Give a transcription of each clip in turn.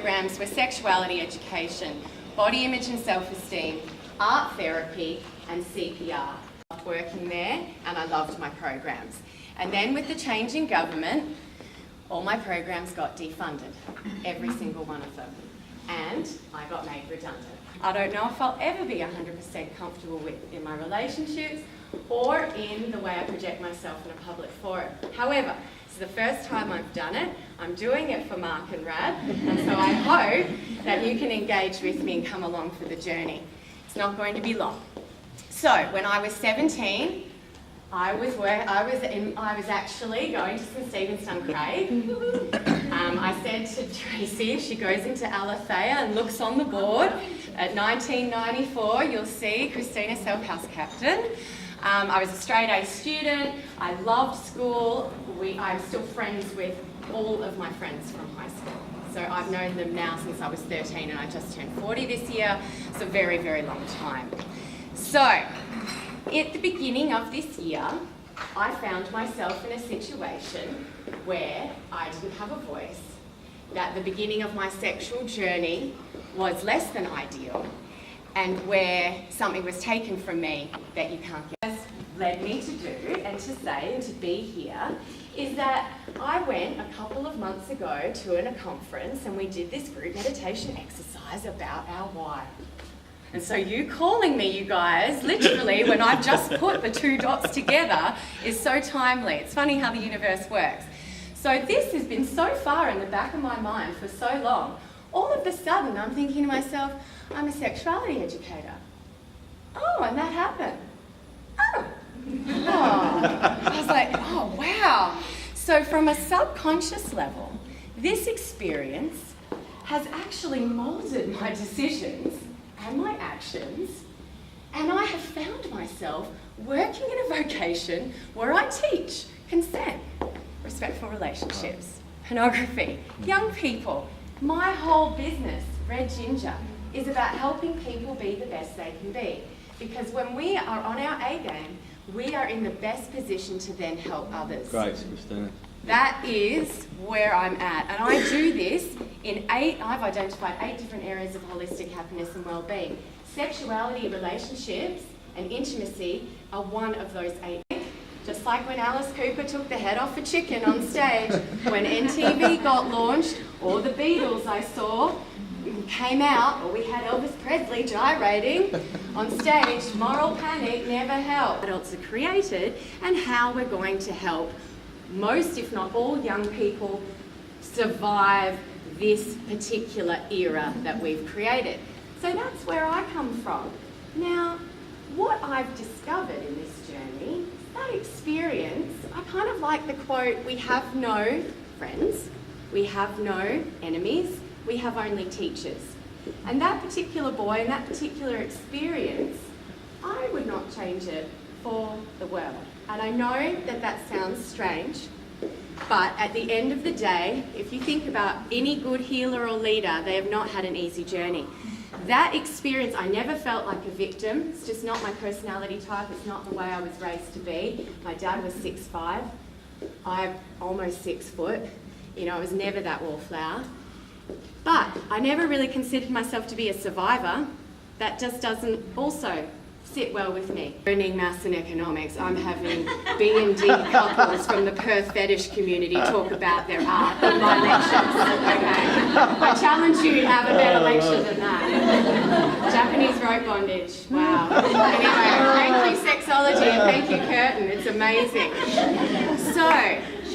programs were sexuality education, body image and self-esteem, art therapy and CPR. I loved working there and I loved my programs. And then with the change in government, all my programs got defunded, every single one of them. And I got made redundant. I don't know if I'll ever be 100% comfortable with in my relationships or in the way I project myself in a public forum. However, this is the first time I've done it. I'm doing it for Mark and Rad, and so I hope that you can engage with me and come along for the journey. It's not going to be long. So, when I was 17, I was actually going to St Stephen's Duncraig. I said to Tracy, if she goes into Alethea and looks on the board, at 1994, you'll see Christina Self, house captain. I was a straight A student. I loved school. I'm still friends with all of my friends from high school. So I've known them now since I was 13 and I just turned 40 this year. It's a very, very long time. So, at the beginning of this year, I found myself in a situation where I didn't have a voice, that the beginning of my sexual journey was less than ideal, and where something was taken from me that you can't get. What led me to do and to say and to be here is that I went a couple of months ago to a conference and we did this group meditation exercise about our why. And so you calling me, you guys, literally when I've just put the two dots together is so timely. It's funny how the universe works. So this has been so far in the back of my mind for so long. All of a sudden I'm thinking to myself, I'm a sexuality educator. Oh, and that happened. Oh. I was like, oh, wow. So from a subconscious level, this experience has actually moulded my decisions and my actions, and I have found myself working in a vocation where I teach consent, respectful relationships, pornography, young people. My whole business, Red Ginger, is about helping people be the best they can be. Because when we are on our A game, we are in the best position to then help others. Great, Christina. That is where I'm at. And I do this in I've identified 8 different areas of holistic happiness and well-being. Sexuality, relationships, and intimacy are one of those 8. Just like when Alice Cooper took the head off a chicken on stage, when NTV got launched, or the Beatles I saw came out, or we had Elvis Presley gyrating on stage, moral panic never helped. Adults are created, and how we're going to help most, if not all, young people survive this particular era that we've created. So that's where I come from. Now, what I've discovered in this journey, that experience, I kind of like the quote, we have no friends, we have no enemies, we have only teachers. And that particular boy and that particular experience, I would not change it for the world. And I know that that sounds strange, but at the end of the day, if you think about any good healer or leader, they have not had an easy journey. That experience, I never felt like a victim. It's just not my personality type. It's not the way I was raised to be. My dad was 6'5". I'm almost 6 foot. You know, I was never that wallflower. But I never really considered myself to be a survivor. That just doesn't also sit well with me. Learning maths and economics, I'm having B&D couples from the Perth fetish community talk about their art in my lectures, okay? I challenge you to have a better lecture than that. Japanese rope bondage, wow. Anyway, thank you sexology and thank you curtain, it's amazing. So,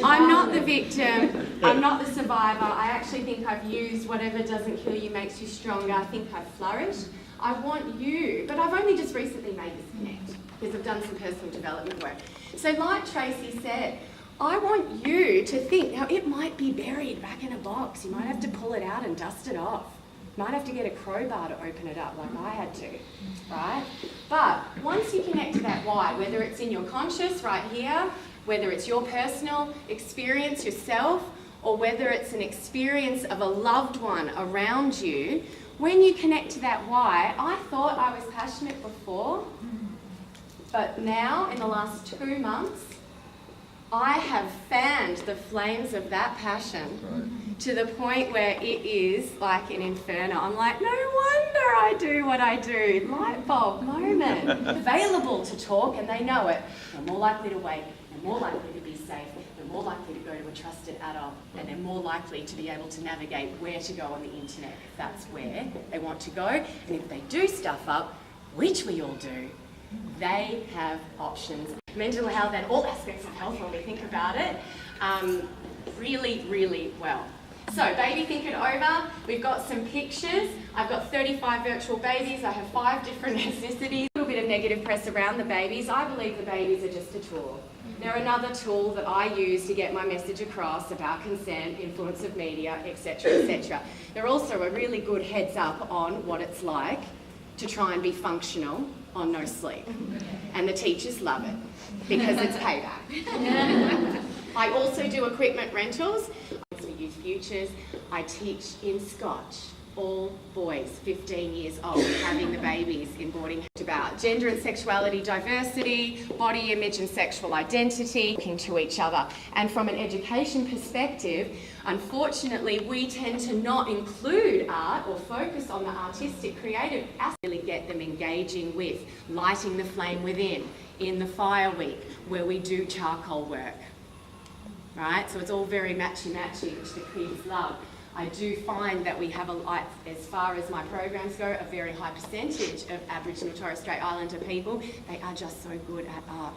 I'm not the victim, I'm not the survivor. I actually think I've used whatever doesn't kill you makes you stronger. I think I've flourished. I want you, but I've only just recently made this connect because I've done some personal development work. So like Tracy said, I want you to think, now it might be buried back in a box. You might have to pull it out and dust it off. You might have to get a crowbar to open it up like I had to, right? But once you connect to that why, whether it's in your conscious right here, whether it's your personal experience yourself, or whether it's an experience of a loved one around you, when you connect to that why, I thought I was passionate before, but now in the last 2 months, I have fanned the flames of that passion to the point where it is like an inferno. I'm like, no wonder I do what I do. Light bulb moment. Available to talk, and they know it. They're more likely to wait. They're more likely to be safe. They're more likely to go to a trusted adult, and they're more likely to be able to navigate where to go on the internet if that's where they want to go. And if they do stuff up, which we all do, they have options. Mental health and all aspects of health when we think about it, really, really well. So, baby think it over. We've got some pictures. I've got 35 virtual babies. I have 5 different ethnicities. A little bit of negative press around the babies. I believe the babies are just a tool. They're another tool that I use to get my message across about consent, influence of media, etc., etc. They're also a really good heads up on what it's like to try and be functional on no sleep. And the teachers love it because it's payback. I also do equipment rentals. For Youth Futures. I teach in Scotch, all boys 15 years old, having the babies in boarding. About gender and sexuality diversity, body image and sexual identity, talking to each other. And from an education perspective, unfortunately, we tend to not include art or focus on the artistic, creative aspect. Really get them engaging with lighting the flame within in the fire week, where we do charcoal work. Right, so it's all very matchy-matchy, which the kids love. I do find that we have, as far as my programs go, a very high percentage of Aboriginal Torres Strait Islander people. They are just so good at art.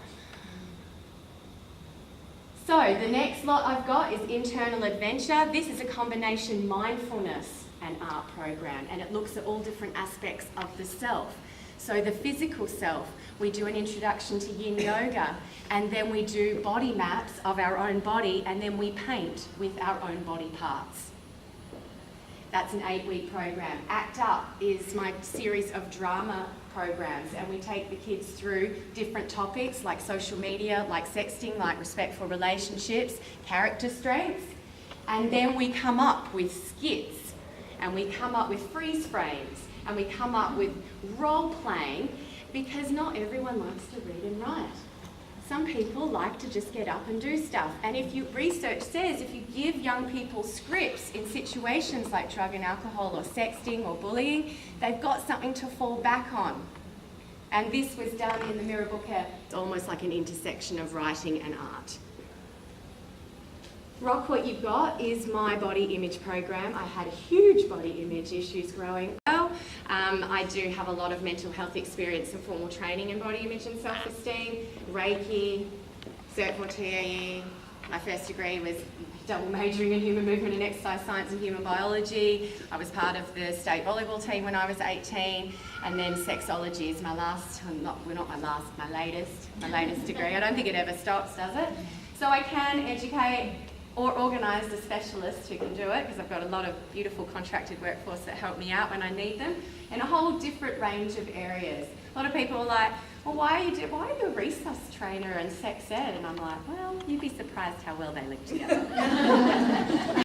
So the next lot I've got is Internal Adventure. This is a combination mindfulness and art program, and it looks at all different aspects of the self. So the physical self, we do an introduction to yin yoga, and then we do body maps of our own body, and then we paint with our own body parts. That's an 8-week program. ACT UP is my series of drama programs, and we take the kids through different topics like social media, like sexting, like respectful relationships, character strengths, and then we come up with skits, and we come up with freeze frames, and we come up with role playing, because not everyone likes to read and write. Some people like to just get up and do stuff. And research says if you give young people scripts in situations like drug and alcohol or sexting or bullying, they've got something to fall back on. And this was done in the Mirror Book. It's almost like an intersection of writing and art. Rock What You've Got is my body image program. I had huge body image issues growing up. I do have a lot of mental health experience and formal training in body image and self-esteem, Reiki, Cert for TAE. My first degree was double majoring in human movement and exercise science and human biology. I was part of the state volleyball team when I was 18, and then sexology is my latest degree. I don't think it ever stops, does it? So I can educate or organise a specialist who can do it, because I've got a lot of beautiful contracted workforce that help me out when I need them, in a whole different range of areas. A lot of people are like, well, why are you a resus trainer and sex ed? And I'm like, well, you'd be surprised how well they live together.